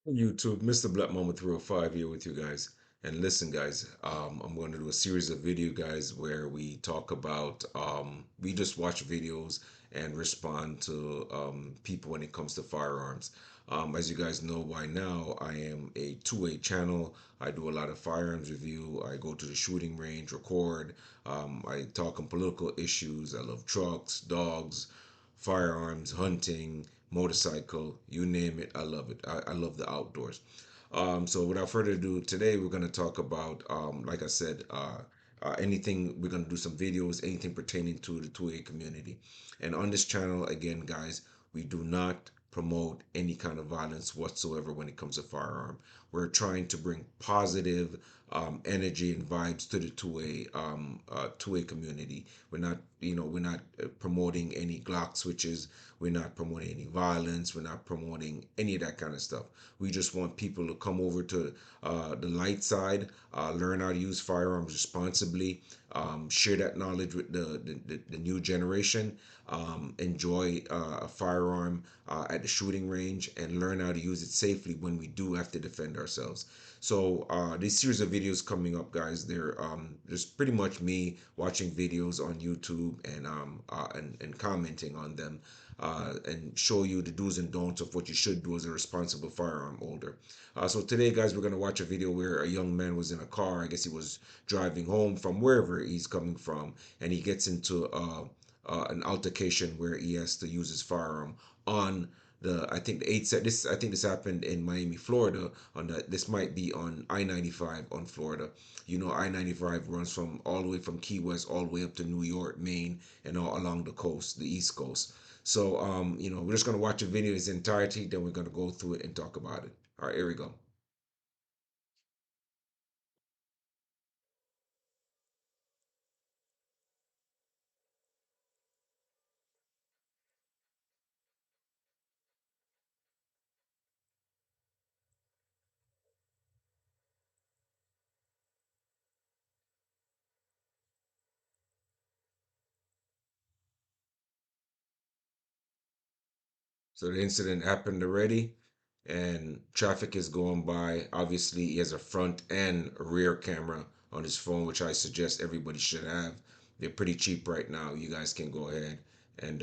YouTube, Mr. Black Mama 305 here with you guys. And listen, guys, I'm going to do a series of video, guys, where we talk about, we just watch videos and respond to people when it comes to firearms. As you guys know by now, I am a two-way channel. I do a lot of firearms review. I go to the shooting range, record. I talk on political issues. I love trucks, dogs, firearms, hunting, motorcycle, you name it. I love it. I love the outdoors. So without further ado, today we're going to talk about, like I said, anything. We're going to do some videos, anything pertaining to the 2A community. And on this channel, again, guys, we do not promote any kind of violence whatsoever when it comes to firearm. We're trying to bring positive energy and vibes to the 2A community. We're not promoting any Glock switches. We're not promoting any violence. We're not promoting any of that kind of stuff. We just want people to come over to the light side, learn how to use firearms responsibly, share that knowledge with the new generation, enjoy a firearm at the shooting range, and learn how to use it safely when we do have to defend ourselves. So this series of videos coming up, guys, they're just pretty much me watching videos on YouTube and commenting on them, and show you the do's and don'ts of what you should do as a responsible firearm holder. So today, guys, we're gonna watch a video where a young man was in a car. I guess he was driving home from wherever he's coming from, and he gets into an altercation where he has to use his firearm on the I think the eight set this I think this happened in Miami, Florida. On the This might be on I-95 on Florida. You know, I-95 runs from all the way from Key West all the way up to New York, Maine, and all along the coast, the East Coast. So we're just gonna watch the video in its entirety, then we're gonna go through it and talk about it. All right, here we go. So the incident happened already, and traffic is going by. Obviously, he has a front and a rear camera on his phone, which I suggest everybody should have. They're pretty cheap right now. You guys can go ahead and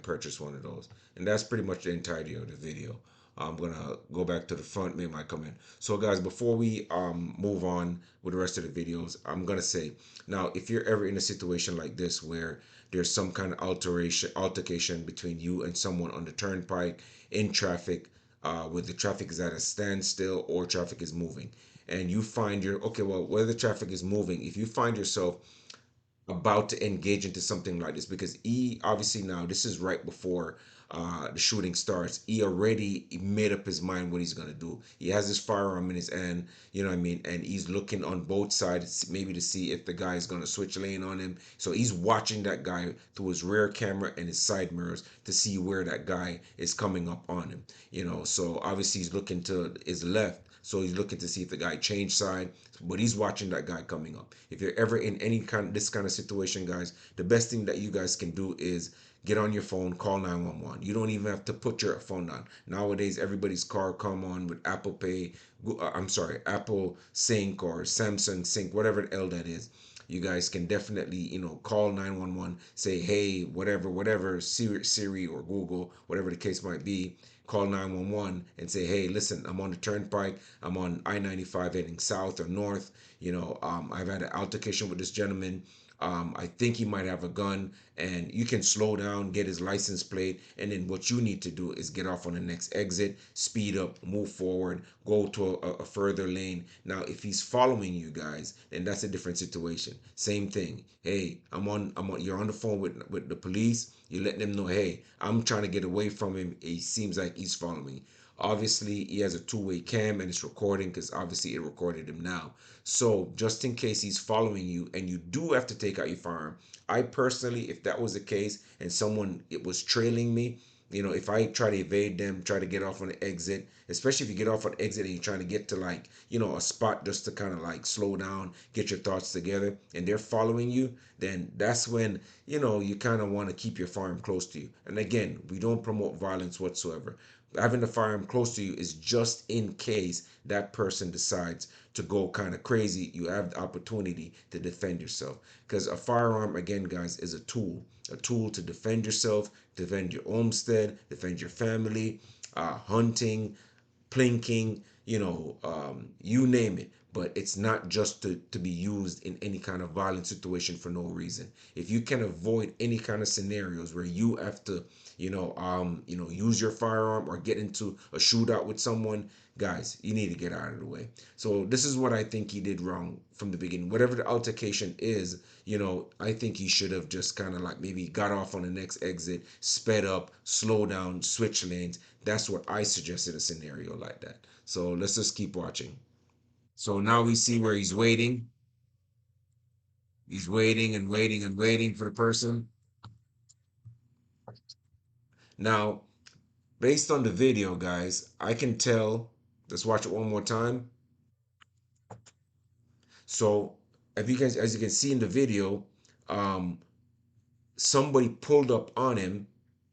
purchase one of those. And that's pretty much the entirety of the video. I'm gonna go back to the front, make my comment. So guys, before we move on with the rest of the videos, I'm gonna say now, if you're ever in a situation like this where there's some kind of altercation between you and someone on the turnpike, in traffic, where the traffic is at a standstill or traffic is moving, and you find your okay, well, whether the traffic is moving, if you find yourself about to engage into something like this, because he obviously, now this is right before the shooting starts, he already made up his mind what he's going to do. He has his firearm in his hand, you know what I mean, and he's looking on both sides maybe to see if the guy is going to switch lane on him. So he's watching that guy through his rear camera and his side mirrors to see where that guy is coming up on him, so obviously he's looking to his left, so he's looking to see if the guy changed side, but he's watching that guy coming up. If you're ever in any kind of this kind of situation, guys, the best thing that you guys can do is get on your phone, call 911. You don't even have to put your phone down. Nowadays, everybody's car come on with Apple Pay. I'm sorry, Apple Sync or Samsung Sync, whatever the hell that is. You guys can definitely, call 911, say, hey, whatever, Siri or Google, whatever the case might be, call 911 and say, hey, listen, I'm on the turnpike. I'm on I-95 heading south or north. I've had an altercation with this gentleman. I think he might have a gun, and you can slow down, get his license plate, and then what you need to do is get off on the next exit, speed up, move forward, go to a further lane. Now, if he's following you guys, then that's a different situation. Same thing. Hey, you're on the phone with the police. You let them know, hey, I'm trying to get away from him. He seems like he's following me. Obviously, he has a two-way cam and it's recording, because obviously it recorded him now. So just in case he's following you and you do have to take out your firearm, I personally, if that was the case and someone it was trailing me, if I try to evade them, try to get off on the exit, especially if you get off on the exit and you're trying to get to, like, a spot just to kind of like slow down, get your thoughts together, and they're following you, then that's when, you kind of want to keep your firearm close to you. And again, we don't promote violence whatsoever. Having the firearm close to you is just in case that person decides to go kind of crazy. You have the opportunity to defend yourself, because a firearm, again, guys, is a tool to defend yourself, defend your homestead, defend your family, hunting, plinking, you name it. But it's not just to be used in any kind of violent situation for no reason. If you can avoid any kind of scenarios where you have to, use your firearm or get into a shootout with someone, guys, you need to get out of the way. So this is what I think he did wrong from the beginning. Whatever the altercation is, I think he should have just kind of like maybe got off on the next exit, sped up, slow down, switch lanes. That's what I suggested, a scenario like that. So let's just keep watching. So now we see where he's waiting. He's waiting and waiting and waiting for the person. Now, based on the video, guys, I can tell. Let's watch it one more time. So, if you guys, as you can see in the video, um, somebody pulled up on him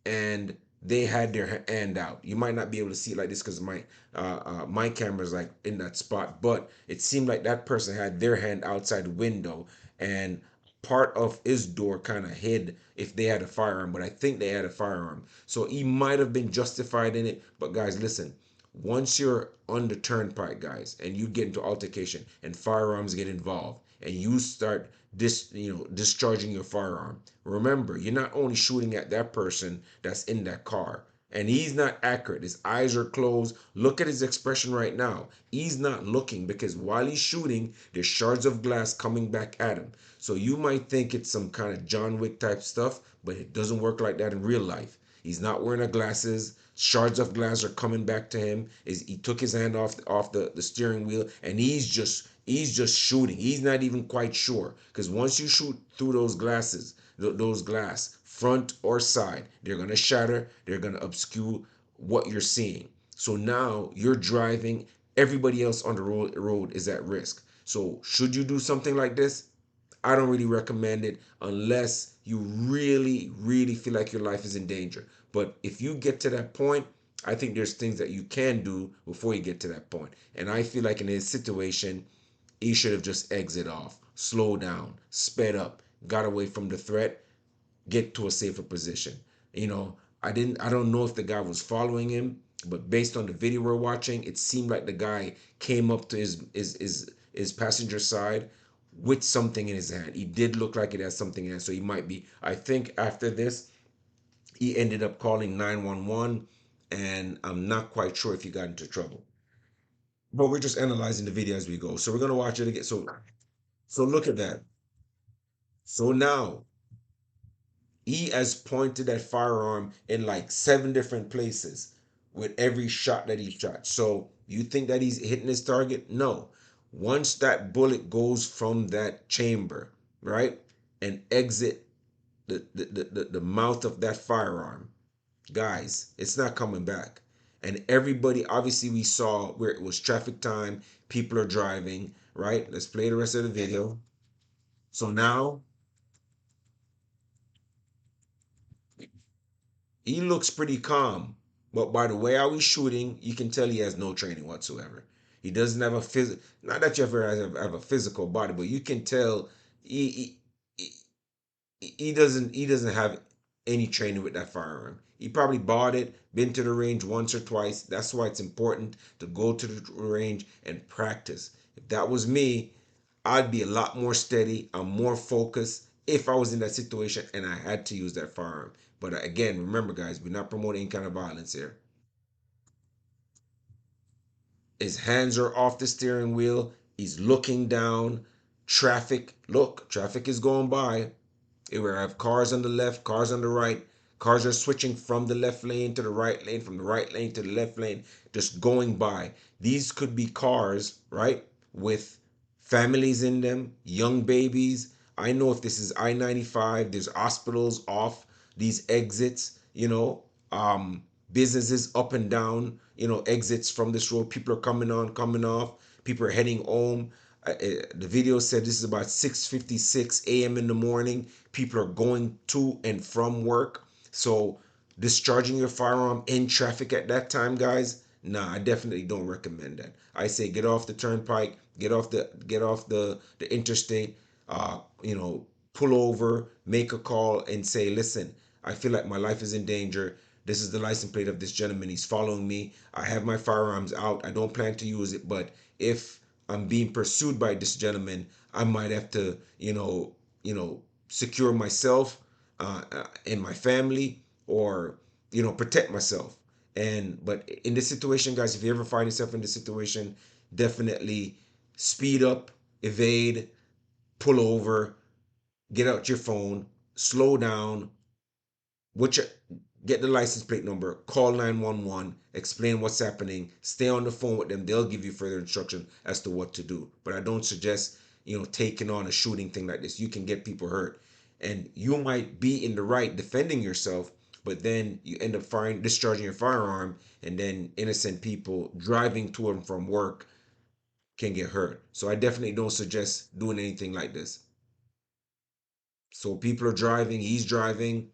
and they had their hand out. You might not be able to see it like this because my camera's like in that spot, but it seemed like that person had their hand outside the window, and part of his door kind of hid if they had a firearm, but I think they had a firearm. So he might have been justified in it. But guys, listen, once you're on the turnpike, guys, and you get into altercation and firearms get involved and you start discharging your firearm, remember, you're not only shooting at that person that's in that car, and he's not accurate. His eyes are closed. Look at his expression right now. He's not looking because while he's shooting, there's shards of glass coming back at him. So you might think it's some kind of John Wick type stuff, but it doesn't work like that in real life. He's not wearing a glasses. Shards of glass are coming back to him. Is he took his hand off the steering wheel, and he's just shooting. He's not even quite sure, because once you shoot through those glasses, those glass, front or side, they're gonna shatter. They're gonna obscure what you're seeing. So now you're driving. Everybody else on the road is at risk. So should you do something like this? I don't really recommend it unless you really, really feel like your life is in danger. But if you get to that point, I think there's things that you can do before you get to that point. And I feel like in this situation, he should have just exit off, slow down, sped up, got away from the threat, get to a safer position. You know, I don't know if the guy was following him, but based on the video we're watching, it seemed like the guy came up to his passenger side with something in his hand. He did look like it had something in it, so he might be. I think after this, he ended up calling 911, and I'm not quite sure if he got into trouble. But we're just analyzing the video as we go. So we're gonna watch it again. So look at that. So now he has pointed that firearm in like 7 different places with every shot that he shot. So you think that he's hitting his target? No. Once that bullet goes from that chamber, right, and exit the mouth of that firearm, guys, it's not coming back. And everybody, obviously, we saw where it was traffic time, people are driving, right? Let's play the rest of the video. So now he looks pretty calm, but by the way how he's shooting, you can tell he has no training whatsoever. He doesn't have a not that you ever have a physical body, but you can tell he, he doesn't have any training with that firearm. He probably bought it, been to the range once or twice. That's why it's important to go to the range and practice. If that was me, I'd be a lot more steady. I'm more focused if I was in that situation and I had to use that firearm. But again, remember, guys, we're not promoting any kind of violence here. His hands are off the steering wheel. He's looking down. Traffic is going by. We have cars on the left, cars on the right. Cars are switching from the left lane to the right lane, from the right lane to the left lane, just going by. These could be cars, right, with families in them, young babies. I know if this is I-95, there's hospitals off these exits, businesses up and down, exits from this road. People are coming on, coming off. People are heading home. The video said this is about 6:56 a.m. in the morning. People are going to and from work. So discharging your firearm in traffic at that time, guys, nah, I definitely don't recommend that. I say get off the turnpike, get off the interstate, pull over, make a call, and say, listen, I feel like my life is in danger. This is the license plate of this gentleman. He's following me. I have my firearms out. I don't plan to use it, but if I'm being pursued by this gentleman, I might have to, secure myself and my family, or protect myself. And but in this situation, guys, if you ever find yourself in this situation, definitely speed up, evade, pull over, get out your phone, slow down, which get the license plate number, call 911, explain what's happening, stay on the phone with them. They'll give you further instruction as to what to do. But I don't suggest taking on a shooting thing like this. You can get people hurt, and you might be in the right defending yourself, but then you end up discharging your firearm, and then innocent people driving to and from work can get hurt. So I definitely don't suggest doing anything like this. So people are driving, he's driving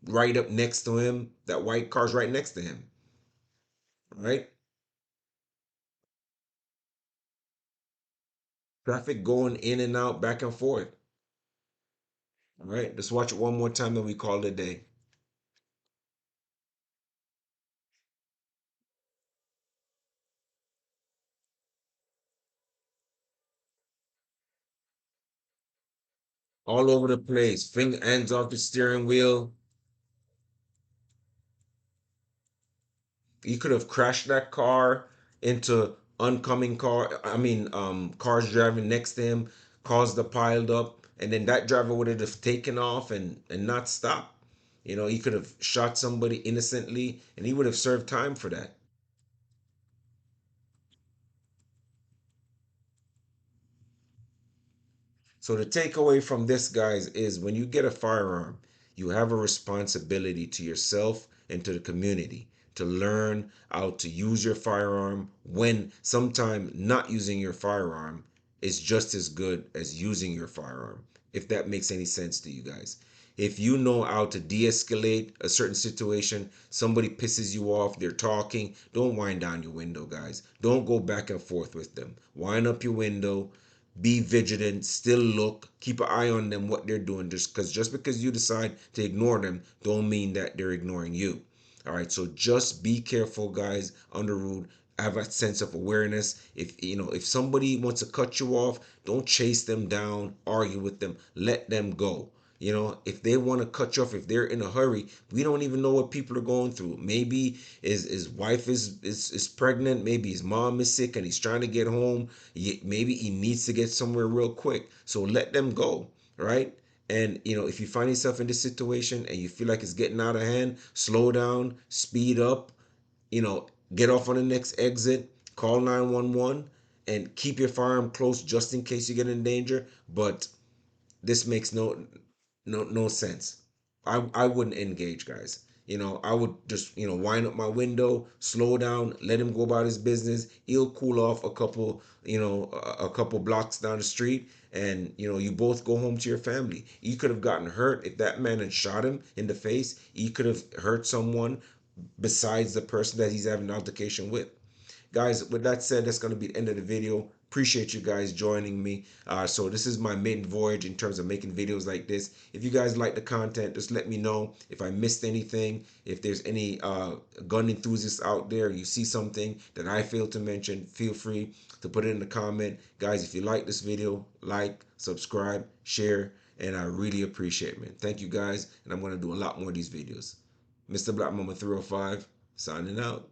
right up next to him. That white car's right next to him, right? Traffic going in and out, back and forth. All right, let's watch it one more time, then we call it a day. All over the place, finger ends off the steering wheel. You could have crashed that car into oncoming car. I mean, cars driving next to him, caused the piled up, and then that driver would have taken off and not stopped. He could have shot somebody innocently, and he would have served time for that. So the takeaway from this, guys, is when you get a firearm, you have a responsibility to yourself and to the community to learn how to use your firearm, when sometimes not using your firearm is just as good as using your firearm, if that makes any sense to you guys. If you know how to de-escalate a certain situation, somebody pisses you off, they're talking, don't wind down your window, guys. Don't go back and forth with them. Wind up your window, be vigilant, still look, keep an eye on them, what they're doing. Just because you decide to ignore them, don't mean that they're ignoring you. All right, so just be careful, guys, on the road. Have a sense of awareness. If somebody wants to cut you off, don't chase them down, argue with them, let them go. If they want to cut you off, if they're in a hurry, we don't even know what people are going through. Maybe his wife is pregnant, maybe his mom is sick and he's trying to get home. Maybe he needs to get somewhere real quick. So let them go, right? And if you find yourself in this situation and you feel like it's getting out of hand, slow down, speed up, you know, get off on the next exit, call 911, and keep your firearm close just in case you get in danger. But this makes no sense. I wouldn't engage, guys. I would just wind up my window, slow down, let him go about his business. He'll cool off a couple blocks down the street, and you both go home to your family. You could have gotten hurt if that man had shot him in the face. He could have hurt someone besides the person that he's having an altercation with. Guys, with that said, that's going to be the end of the video. Appreciate you guys joining me. So this is my maiden voyage in terms of making videos like this. If you guys like the content, just let me know if I missed anything. If there's any gun enthusiasts out there, you see something that I failed to mention, feel free to put it in the comment. Guys, if you like this video, like, subscribe, share, and I really appreciate it, man. Thank you guys, and I'm going to do a lot more of these videos. Mr. Black Mama 305, signing out.